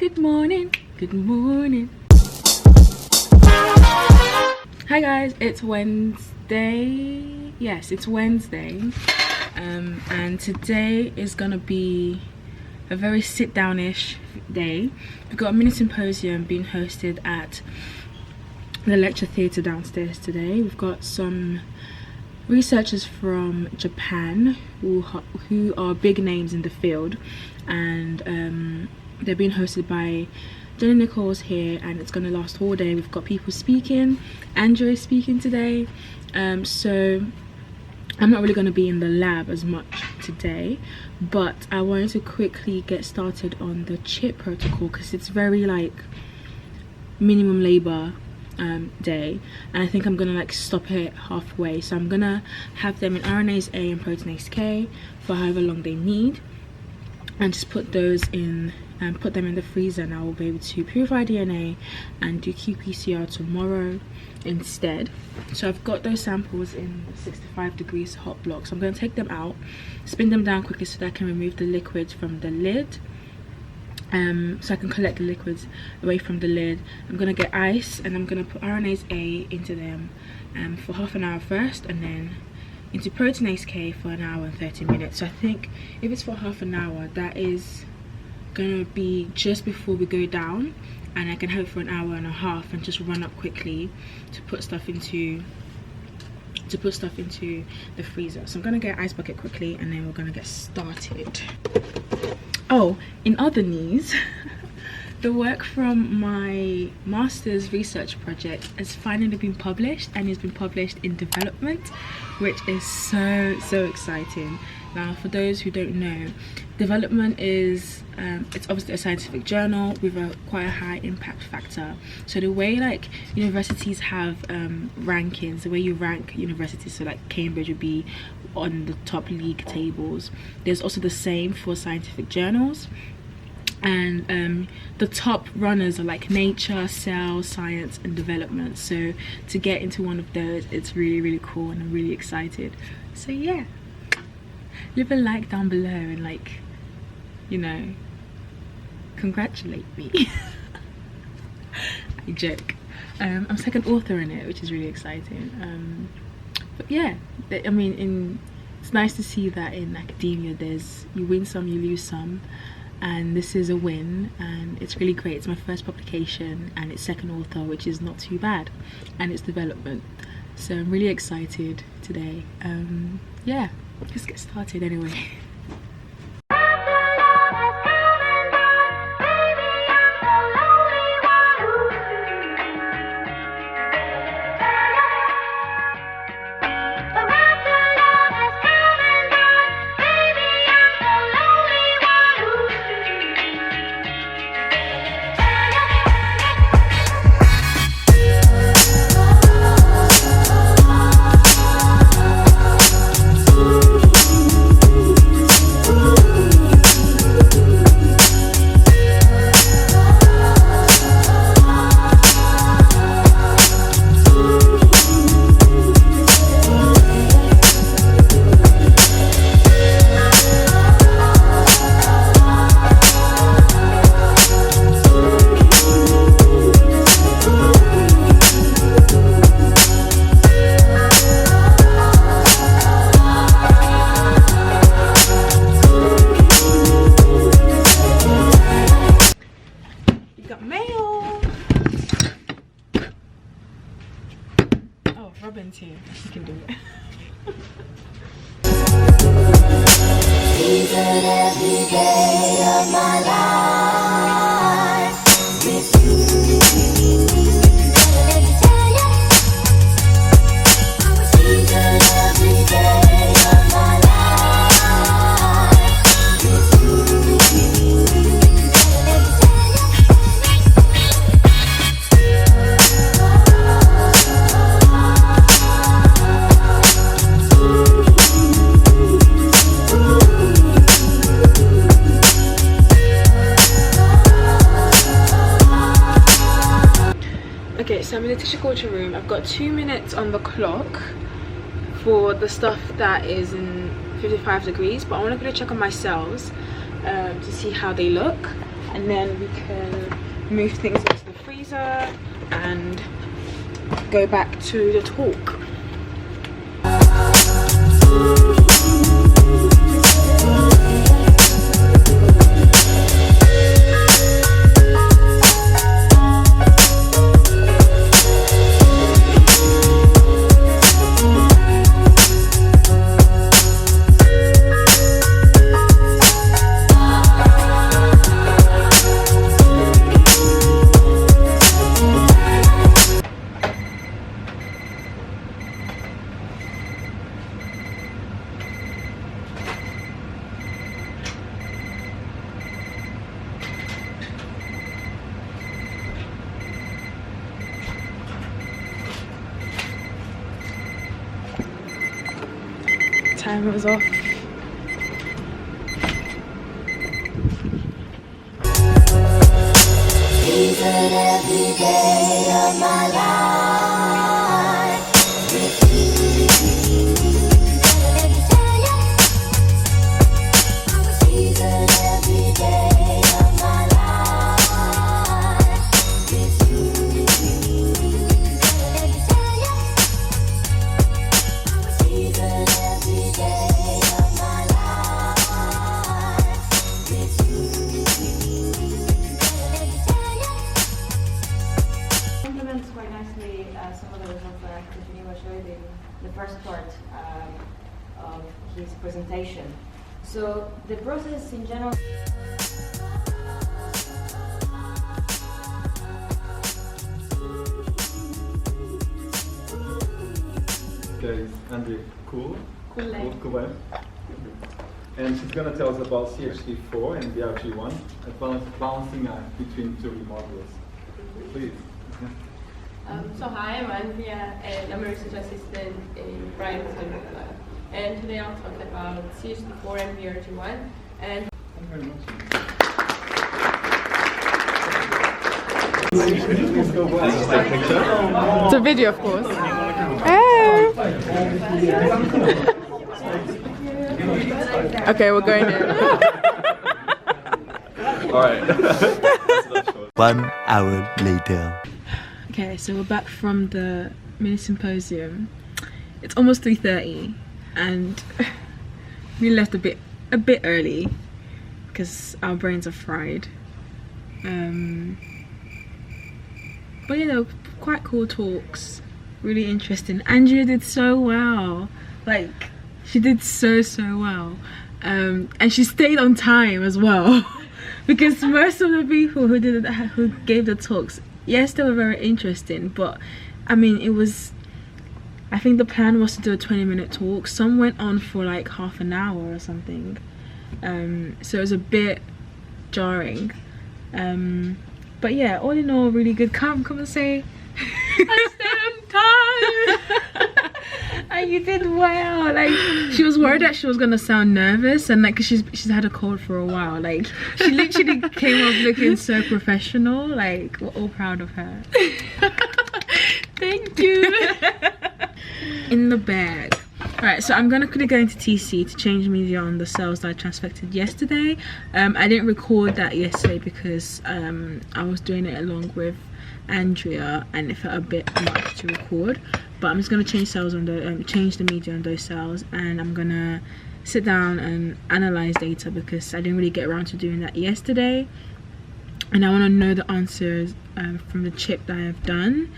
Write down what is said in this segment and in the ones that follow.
Good morning. Good morning. Hi guys, it's Wednesday. Yes, it's Wednesday. And today is gonna be a very sit-down-ish day. We've got a mini symposium being hosted at the lecture theatre downstairs today. We've got some researchers from Japan who are big names in the field, and they're being hosted by Jenny Nichols here, and it's going to last all day. We've got people speaking. Andrew is speaking today, so I'm not really going to be in the lab as much today, but I wanted to quickly get started on the chip protocol because it's very like minimum labor day, and I think I'm gonna like stop it halfway. So I'm gonna have them in RNase A and proteinase K for however long they need, and just put those in and put them in the freezer, and I will be able to purify DNA and do qPCR tomorrow instead. So I've got those samples in 65 degrees hot block, so I'm going to take them out, spin them down quickly so that I can remove the liquids from the lid, so I can collect the liquids away from the lid. I'm going to get ice and I'm going to put RNase A into them for half an hour first, and then into proteinase K for an hour and 30 minutes. So I think if it's for half an hour, that is going to be just before we go down, and I can have it for an hour and a half and just run up quickly to put stuff into the freezer. So I'm going to get an ice bucket quickly, and then we're going to get started. Oh, in other news, the work from my master's research project has finally been published, and it's been published in Development, which is so exciting. Now, for those who don't know, Development is it's obviously a scientific journal with quite a high impact factor. So the way like universities have rankings, the way you rank universities, so like Cambridge would be on the top league tables, there's also the same for scientific journals, and the top runners are like Nature, Cell, Science and Development. So to get into one of those, it's really cool, and I'm really excited. So yeah, leave a like down below and like, you know, congratulate me. I joke. I'm second author in it, which is really exciting. But yeah, I mean, it's nice to see that in academia there's, you win some, you lose some, and this is a win, and it's really great. It's my first publication and it's second author, which is not too bad, and it's Development. So I'm really excited today. Yeah, let's get started anyway. Robin's here, you can do it. Every day of my life with you. Every day of my life with you. Okay, so I'm in the tissue culture room. I've got 2 minutes on the clock for the stuff that is in 55 degrees, but I want to quickly check on my cells. to see how they look, and then we can move things into the freezer and go back to the talk. Timer's off. These are every day of my life with you. Let me tell you, these are every day of my life with you. Let me tell you, these are every day of my life with you. Let me tell you. Implements quite nicely some of the results that Tiffany was showing in the first part of his presentation. So the process in general. Okay, Andy, cool Cool. vibe. And she's gonna tell us about CHD4 and BRG1, a balancing act between two modules. Please. So hi, I'm Andrea and I'm a research assistant in Brighton Lab. And today I'll talk about CHD4 and BRG1. And Thank you very much. It's a video, of course. Okay, we're going in. Alright. 1 hour later. Okay, so we're back from the mini symposium. It's almost 3:30 and we left a bit early because our brains are fried. But you know, quite cool talks, really interesting. Andrea did so well, like she did so well, and she stayed on time as well because most of the people who gave the talks, yes, they were very interesting, but I mean, I think the plan was to do a 20-minute talk. Some went on for like half an hour or something, so it was a bit jarring. But yeah, all in all, really good. Come and say I stayed on time. And you did well. Like, she was worried that she was gonna sound nervous, and like, 'cause she's had a cold for a while. Like, she literally came off looking so professional. Like, we're all proud of her. Thank you. In the bag. Alright, so I'm gonna quickly go into TC to change media on the cells that I transfected yesterday. I didn't record that yesterday because I was doing it along with Andrea and it felt a bit much to record. But I'm just gonna change cells on the change the media on those cells, and I'm gonna sit down and analyze data because I didn't really get around to doing that yesterday. And I want to know the answers from the chip that I have done.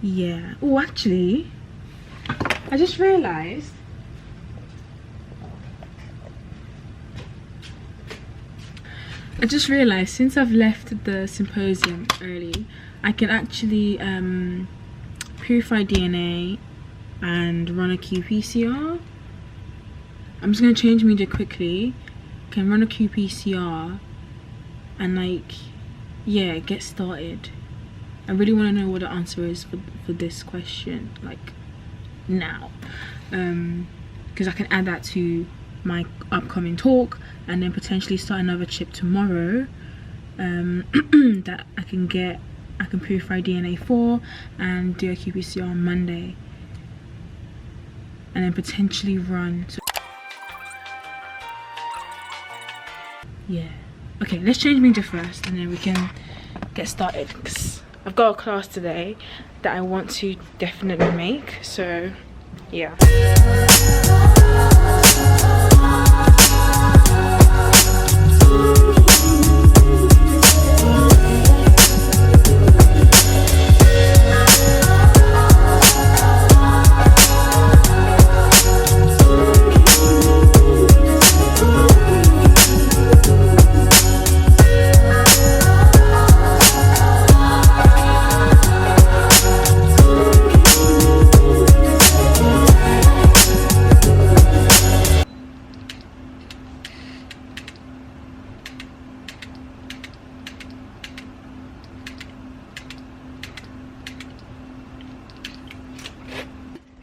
Yeah. Oh, actually, I just realized since I've left the symposium early, I can actually purify DNA and run a qPCR. I'm just gonna change media quickly. Can run a qPCR and like, yeah, get started. I really want to know what the answer is for this question, like now, because I can add that to my upcoming talk and then potentially start another chip tomorrow that I can purify DNA for and do a qPCR on Monday and then potentially run. So yeah. Okay, let's change media first and then we can get started, because I've got a class today that I want to definitely make, so yeah.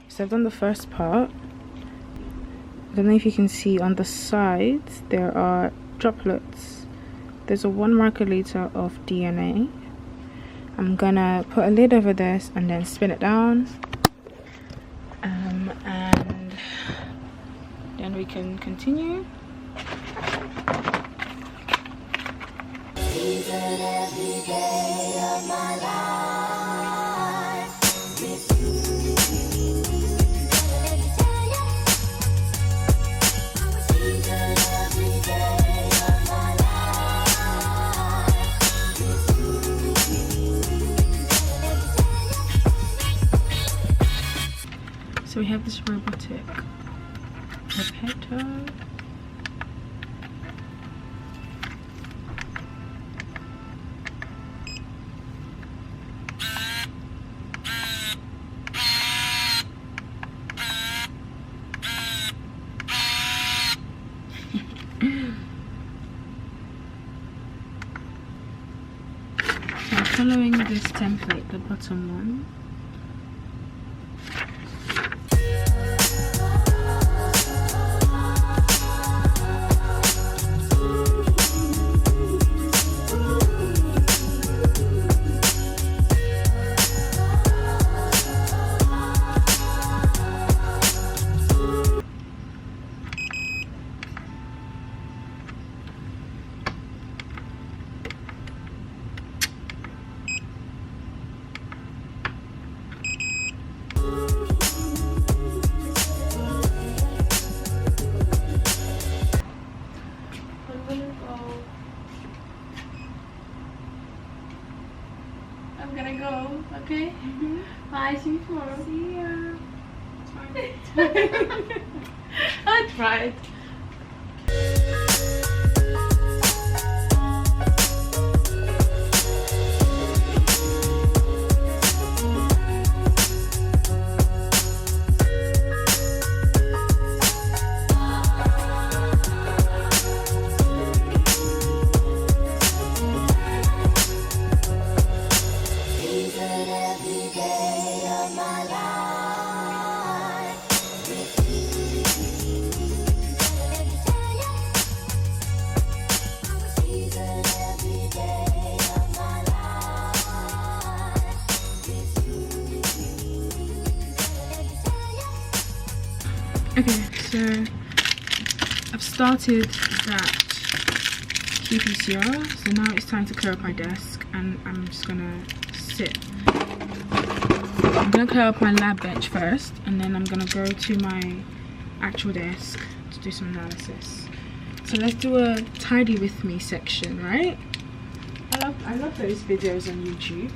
So I've done the first part. I don't know if you can see on the sides there are droplets. There's a 1 microliter of DNA. I'm gonna put a lid over this and then spin it down, and then we can continue. Even every day of my life with you. Even every day of my life with you. So we have this robotic pipetto. So I'm following this template, the bottom one. I'm gonna go, okay? Bye, see you tomorrow. See ya. I tried. Even every day of my life with you. Even every day of my life with you. Okay, so I've started that qPCR, so now it's time to clear up my desk and I'm just gonna sit. I'm gonna clear up my lab bench first and then I'm gonna go to my actual desk to do some analysis. So let's do a tidy with me section, right? I love those videos on YouTube.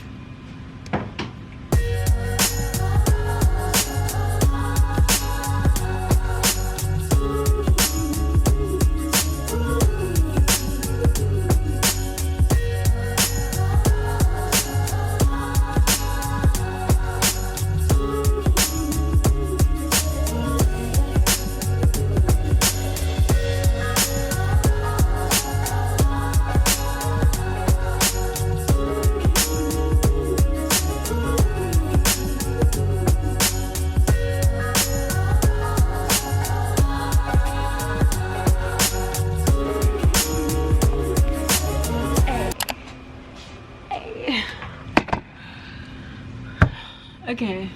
Okay,